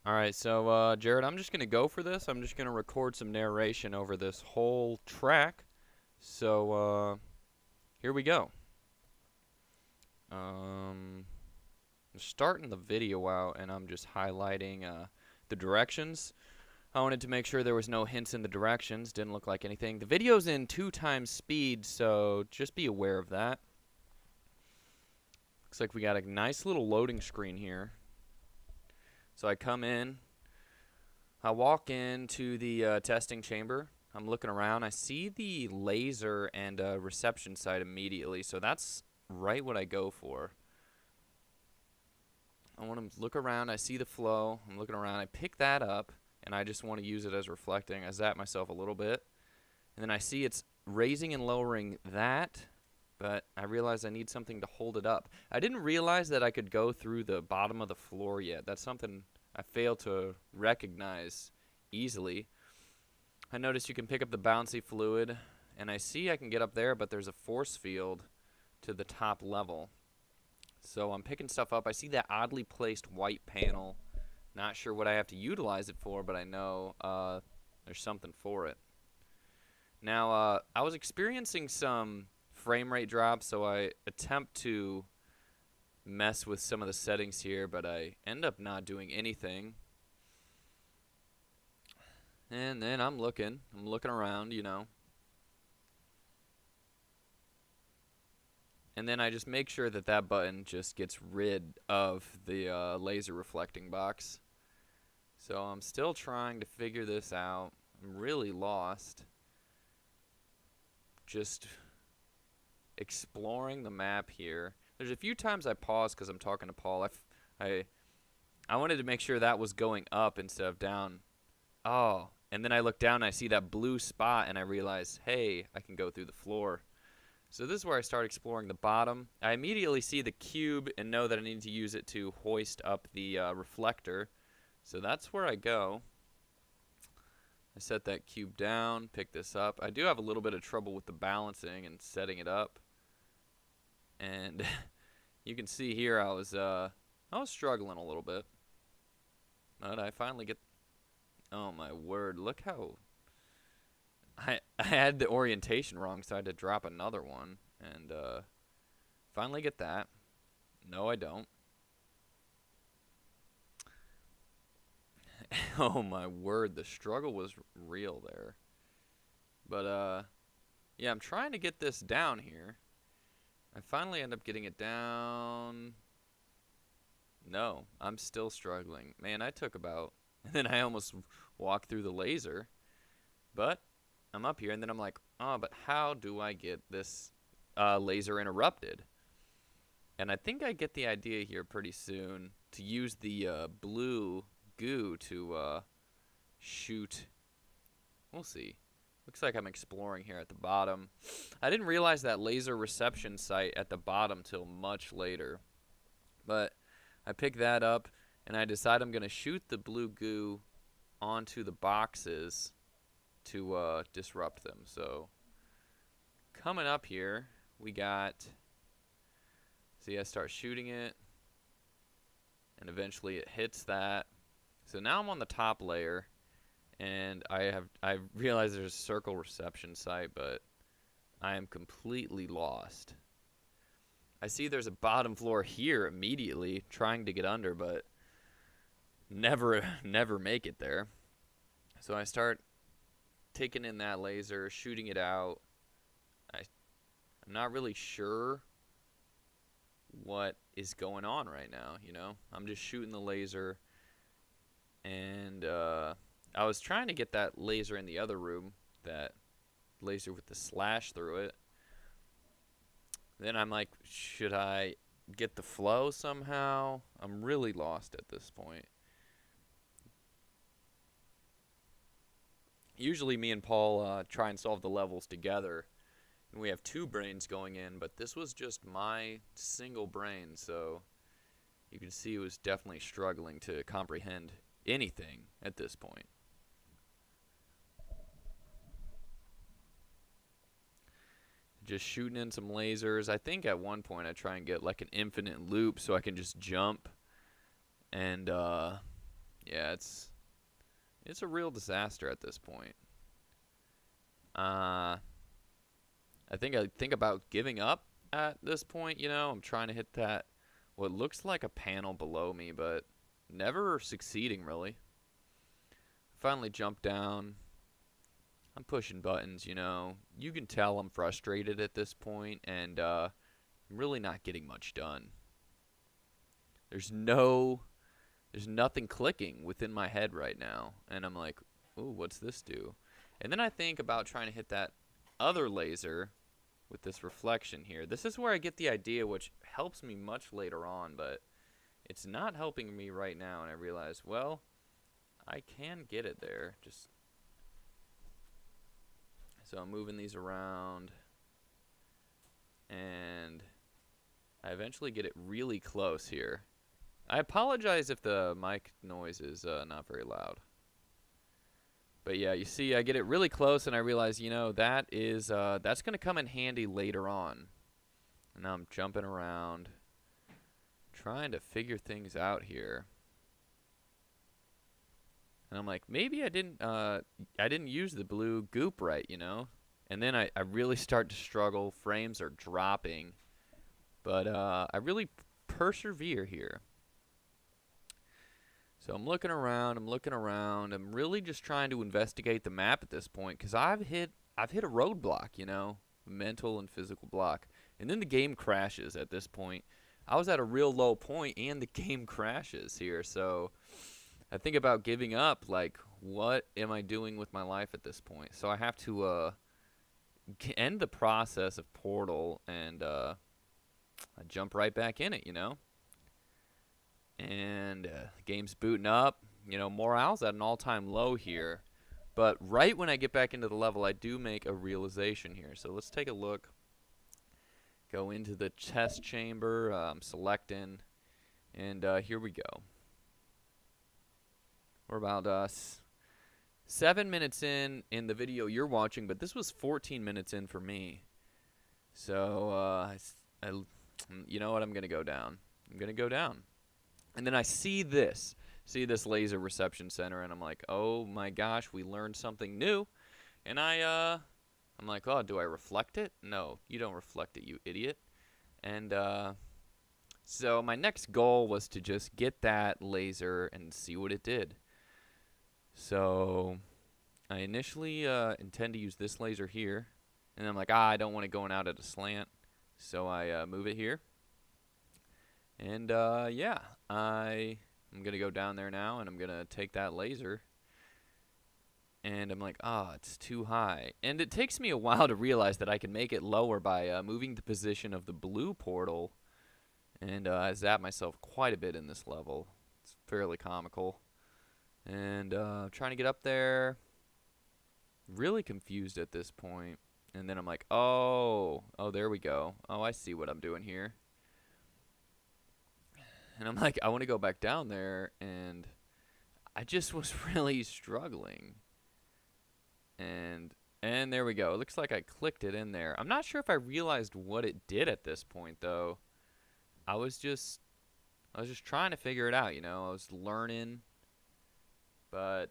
Alright, so Jared, I'm just going to go for this. I'm just going to record some narration over this whole track. So here we go. I'm starting the video out and I'm just highlighting the directions. I wanted to make sure there was no hints in the directions. Didn't look like anything. The video's in 2 times speed, so just be aware of that. Looks like we got a nice little loading screen here. So I come in. I walk into the testing chamber. I'm looking around. I see the laser and reception site immediately, so that's right what I go for. I want to look around. I see the flow. I'm looking around. I pick that up, and I just want to use it as reflecting. I zap myself a little bit, and then I see it's raising and lowering that, but I realize I need something to hold it up. I didn't realize that I could go through the bottom of the floor yet. That's something I failed to recognize easily. I notice you can pick up the bouncy fluid, and I see I can get up there, but there's a force field to the top level. So I'm picking stuff up. I see that oddly placed white panel. Not sure what I have to utilize it for, but I know there's something for it. Now, I was experiencing some frame rate drops, so I attempt to mess with some of the settings here, but I end up not doing anything. And then I'm looking around, you know. And then I just make sure that that button just gets rid of the laser reflecting box. So I'm still trying to figure this out. I'm really lost. Just exploring the map here. There's a few times I pause because I'm talking to Paul. I wanted to make sure that was going up instead of down. Oh, and then I look down and I see that blue spot and I realize, hey, I can go through the floor. So this is where I start exploring the bottom. I immediately see the cube and know that I need to use it to hoist up the reflector. So that's where I go. I set that cube down, pick this up. I do have a little bit of trouble with the balancing and setting it up. And you can see here I was struggling a little bit. But I finally get... Oh my word, look how... I had the orientation wrong, so I had to drop another one. And finally get that. No, I don't. Oh my word, the struggle was real there. But yeah, I'm trying to get this down here. I finally end up getting it down. No, I'm still struggling. Man, I took about... And then I almost walked through the laser. But I'm up here, and then I'm like, oh, but how do I get this laser interrupted? And I think I get the idea here pretty soon to use the blue goo to shoot. We'll see. Looks like I'm exploring here at the bottom. I didn't realize that laser reception site at the bottom till much later. But I pick that up, and I decide I'm going to shoot the blue goo onto the boxes to disrupt them. So coming up here, we got... See, I start shooting it, and eventually it hits that. So now I'm on the top layer, and I realize there's a circle reception site, but I am completely lost. I see there's a bottom floor here immediately, trying to get under, but never make it there. So I start taking in that laser, shooting it out. I'm not really sure what is going on right now, you know? I'm just shooting the laser, and I was trying to get that laser in the other room, that laser with the slash through it. Then I'm like, should I get the flow somehow? I'm really lost at this point. Usually me and Paul try and solve the levels together, and we have 2 brains going in, but this was just my single brain, so you can see it was definitely struggling to comprehend anything at this point. Just shooting in some lasers. I think at one point I try and get like an infinite loop so I can just jump and Yeah, it's a real disaster at this point. I think about giving up at this point, you know. I'm trying to hit that what looks like a panel below me, but never succeeding really. Finally jump down. I'm pushing buttons, you know. You can tell I'm frustrated at this point, and I'm really not getting much done. There's nothing clicking within my head right now, and I'm like, ooh, what's this do? And then I think about trying to hit that other laser with this reflection here. This is where I get the idea, which helps me much later on, but it's not helping me right now, and I realize, well, I can get it there. So I'm moving these around, and I eventually get it really close here. I apologize if the mic noise is not very loud. But yeah, you see, I get it really close, and I realize, you know, that's going to come in handy later on. And now I'm jumping around, trying to figure things out here. And I'm like, maybe I didn't use the blue goop right, you know? And then I really start to struggle. Frames are dropping. But I really persevere here. So I'm looking around. I'm really just trying to investigate the map at this point, because I've hit a roadblock, you know, mental and physical block. And then the game crashes at this point. I was at a real low point, and the game crashes here. So I think about giving up. Like, what am I doing with my life at this point? So I have to end the process of Portal, and I jump right back in it, you know. And the game's booting up. You know, morale's at an all-time low here. But right when I get back into the level, I do make a realization here. So let's take a look. Go into the test chamber. I'm selecting. And here we go. We're about 7 minutes in the video you're watching, but this was 14 minutes in for me. So, you know what? I'm going to go down. And then I see this laser reception center, and I'm like, oh my gosh, we learned something new. And I'm like, oh, do I reflect it? No, you don't reflect it, you idiot. And so my next goal was to just get that laser and see what it did. So I initially intend to use this laser here, and I'm like, I don't want it going out at a slant, so I move it here. And yeah, I'm going to go down there now, and I'm going to take that laser. And I'm like, it's too high. And it takes me a while to realize that I can make it lower by moving the position of the blue portal. And I zap myself quite a bit in this level. It's fairly comical. And trying to get up there. Really confused at this point. And then I'm like, oh, there we go. Oh, I see what I'm doing here. And I'm like, I want to go back down there, and I just was really struggling. And there we go. It looks like I clicked it in there. I'm not sure if I realized what it did at this point, though. I was just trying to figure it out, you know. I was learning, but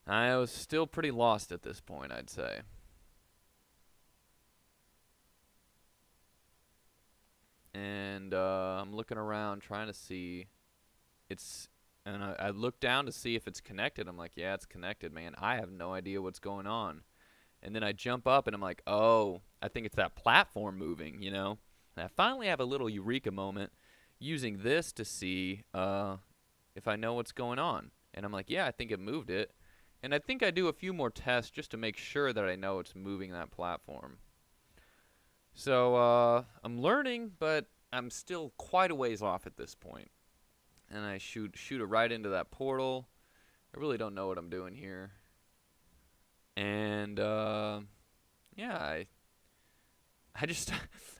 I was still pretty lost at this point, I'd say. And I'm looking around trying to see. And I look down to see if it's connected. I'm like, yeah, it's connected, man. I have no idea what's going on. And then I jump up, and I'm like, oh, I think it's that platform moving, you know. And I finally have a little eureka moment using this to see if I know what's going on. And I'm like, yeah, I think it moved it. And I think I do a few more tests just to make sure that I know it's moving that platform. So I'm learning, but I'm still quite a ways off at this point. And I shoot it right into that portal. I really don't know what I'm doing here. And yeah, I just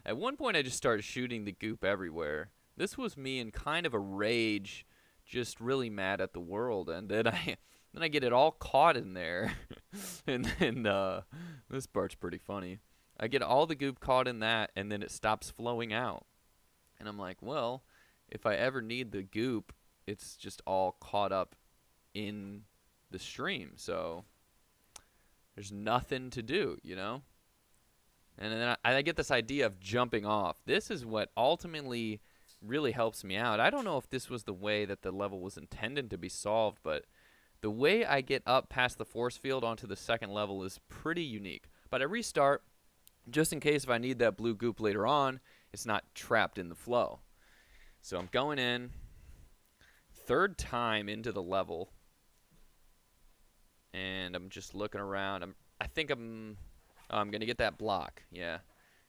at one point I just started shooting the goop everywhere. This was me in kind of a rage, just really mad at the world, and then I get it all caught in there. And then this part's pretty funny. I get all the goop caught in that, and then it stops flowing out. And I'm like, well, if I ever need the goop, it's just all caught up in the stream. So there's nothing to do, you know? And then I get this idea of jumping off. This is what ultimately really helps me out. I don't know if this was the way that the level was intended to be solved, but the way I get up past the force field onto the second level is pretty unique. But I restart just in case if I need that blue goop later on, it's not trapped in the flow. So I'm going in, third time into the level, and I'm just looking around. I think I'm going to get that block. Yeah.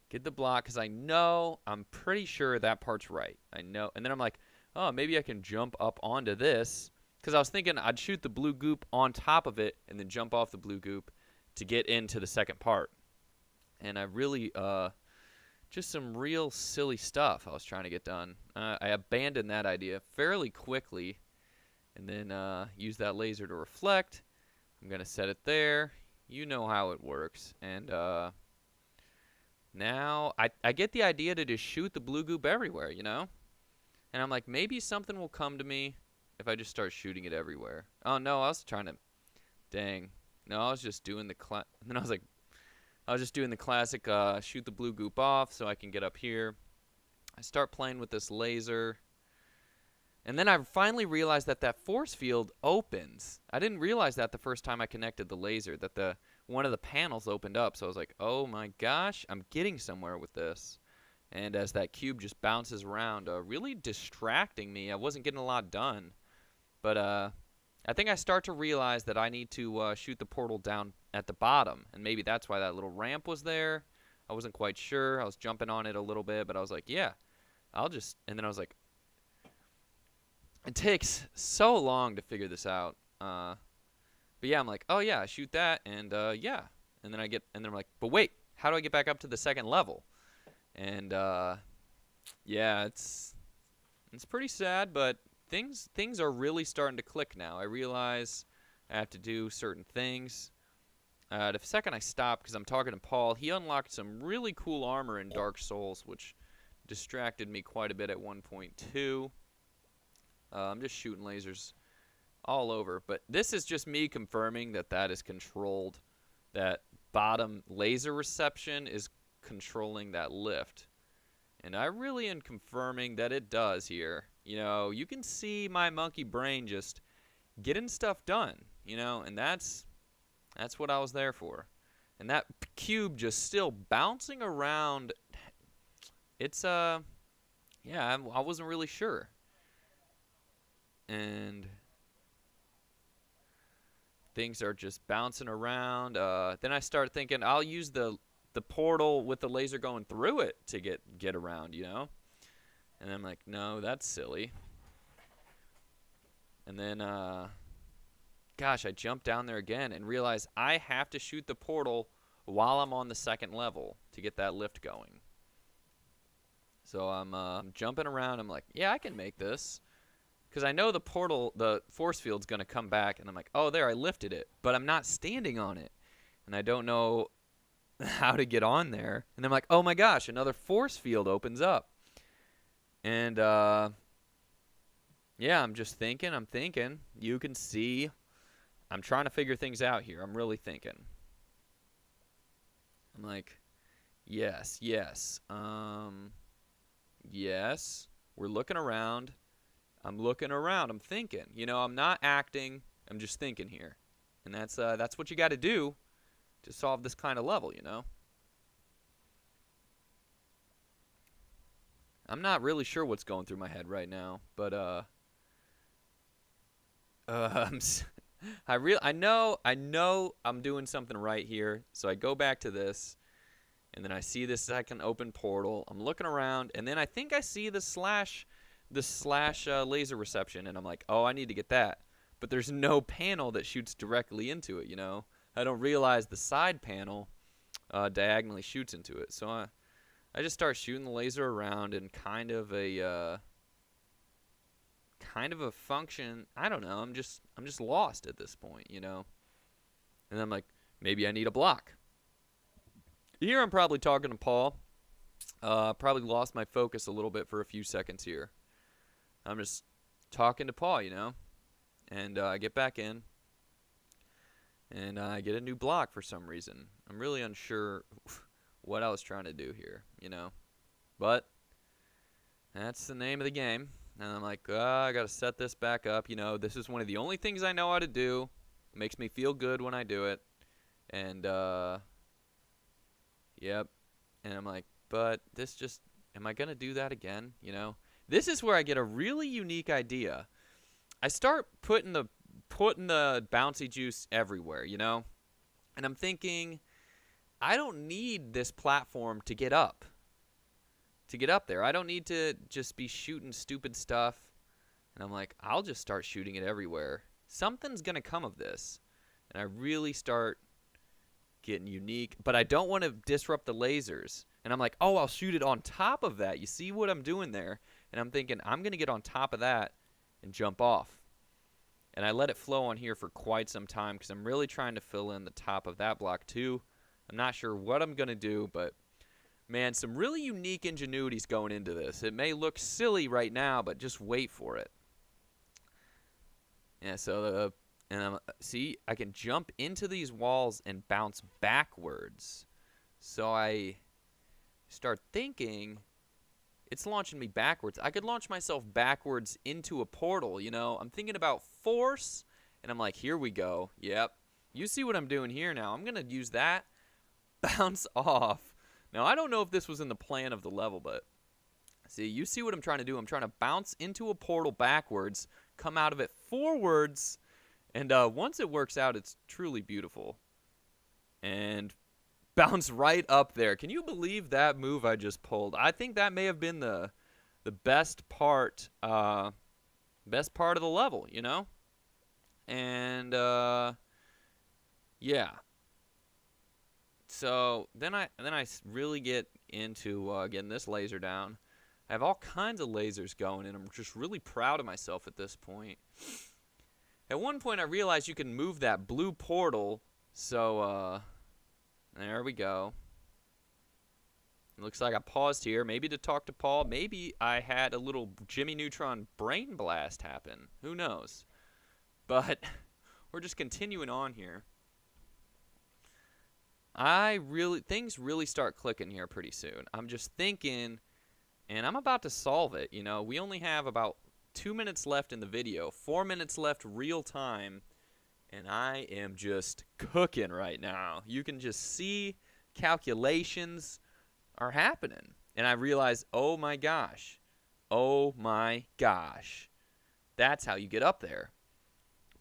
Get the block because I'm pretty sure that part's right. I know. And then I'm like, oh, maybe I can jump up onto this. Because I was thinking I'd shoot the blue goop on top of it and then jump off the blue goop to get into the second part. And I really, just some real silly stuff I was trying to get done. I abandoned that idea fairly quickly and then use that laser to reflect. I'm going to set it there. You know how it works. And now I get the idea to just shoot the blue goop everywhere, you know? And I'm like, maybe something will come to me if I just start shooting it everywhere. Oh, no, I was trying to... Dang. No, I was just doing the... And then I was just doing the classic shoot the blue goop off so I can get up here. I start playing with this laser. And then I finally realized that that force field opens. I didn't realize that the first time I connected the laser, that one of the panels opened up. So I was like, oh my gosh, I'm getting somewhere with this. And as that cube just bounces around, really distracting me. I wasn't getting a lot done. But I think I start to realize that I need to shoot the portal down at the bottom. And maybe that's why that little ramp was there. I wasn't quite sure. I was jumping on it a little bit, but I was like, yeah, I'll just... And then I was like, it takes so long to figure this out. But yeah, I'm like, oh yeah, I shoot that, and yeah. And then I'm like, but wait, how do I get back up to the second level? And yeah, it's pretty sad, but things are really starting to click now. I realize I have to do certain things. The second I stopped, because I'm talking to Paul, he unlocked some really cool armor in Dark Souls, which distracted me quite a bit at 1.2. I'm just shooting lasers all over. But this is just me confirming that that is controlled. That bottom laser reception is controlling that lift. And I really am confirming that it does here. You know, you can see my monkey brain just getting stuff done, you know, and that's what I was there for. And that cube just still bouncing around. It's, yeah, I wasn't really sure. And things are just bouncing around. Then I start thinking I'll use the portal with the laser going through it to get around, you know? And I'm like, no, that's silly. And then, gosh, I jumped down there again and realized I have to shoot the portal while I'm on the second level to get that lift going. So I'm jumping around. I'm like, yeah, I can make this. Because I know the portal, the force field's going to come back. And I'm like, oh, there, I lifted it. But I'm not standing on it. And I don't know how to get on there. And I'm like, oh my gosh, another force field opens up. And, yeah, I'm just thinking. You can see I'm trying to figure things out here. I'm really thinking. I'm like, yes. Yes. We're looking around. I'm looking around. I'm thinking. You know, I'm not acting. I'm just thinking here. And that's what you got to do to solve this kind of level, you know. I'm not really sure what's going through my head right now, but I know I'm doing something right here. So I go back to this, and then I see this second open portal. I'm looking around, and then I think I see the slash laser reception, and I'm like, oh, I need to get that. But there's no panel that shoots directly into it, you know. I don't realize the side panel diagonally shoots into it. So I just start shooting the laser around in kind of a function. I don't know. I'm just lost at this point, you know. And I'm like, maybe I need a block. Here I'm probably talking to Paul. Probably lost my focus a little bit for a few seconds here. I'm just talking to Paul, you know. And I get back in, and I get a new block for some reason. I'm really unsure what I was trying to do here, you know. But that's the name of the game. And I'm like, I got to set this back up. You know, this is one of the only things I know how to do. It makes me feel good when I do it. And, yep. And I'm like, but this just, am I going to do that again? You know, this is where I get a really unique idea. I start putting the bouncy juice everywhere, you know? And I'm thinking, I don't need this platform to get up. To get up there. I don't need to just be shooting stupid stuff. And I'm like, I'll just start shooting it everywhere. Something's going to come of this. And I really start getting unique. But I don't want to disrupt the lasers. And I'm like, oh, I'll shoot it on top of that. You see what I'm doing there? And I'm thinking, I'm going to get on top of that and jump off. And I let it flow on here for quite some time because I'm really trying to fill in the top of that block too. I'm not sure what I'm going to do, but man, some really unique ingenuity's going into this. It may look silly right now, but just wait for it. Yeah, so see, I can jump into these walls and bounce backwards. So I start thinking, it's launching me backwards. I could launch myself backwards into a portal, you know. I'm thinking about force, and I'm like, here we go. Yep. You see what I'm doing here now. I'm going to use that, bounce off. Now, I don't know if this was in the plan of the level, but see, you see what I'm trying to do. I'm trying to bounce into a portal backwards, come out of it forwards, and once it works out, it's truly beautiful. And bounce right up there. Can you believe that move I just pulled? I think that may have been the best part of the level, you know? And yeah. So then I really get into getting this laser down. I have all kinds of lasers going, and I'm just really proud of myself at this point. At one point, I realized you can move that blue portal, so there we go. It looks like I paused here, maybe to talk to Paul. Maybe I had a little Jimmy Neutron brain blast happen. Who knows? But we're just continuing on here. Things really start clicking here pretty soon. I'm just thinking, and I'm about to solve it. You know, we only have about 2 minutes left in the video, 4 minutes left real time, and I am just cooking right now. You can just see calculations are happening. And I realize, oh my gosh, that's how you get up there.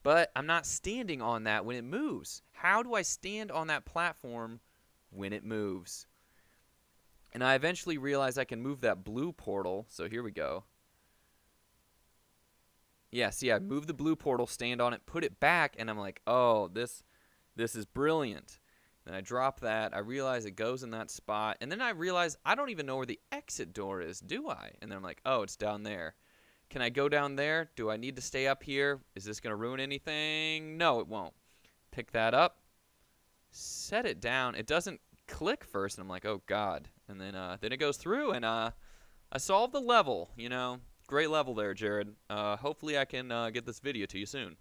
But I'm not standing on that when it moves. How do I stand on that platform when it moves? And I eventually realized I can move that blue portal. So here we go. Yeah, see, I move the blue portal, stand on it, put it back, and I'm like, oh, this is brilliant. Then I drop that. I realize it goes in that spot. And then I realize I don't even know where the exit door is, do I? And then I'm like, oh, it's down there. Can I go down there? Do I need to stay up here? Is this going to ruin anything? No, it won't. Pick that up. Set it down. It doesn't click first, and I'm like, oh, God. And then it goes through, and I solved the level, you know. Great level there, Jared. Hopefully I can get this video to you soon.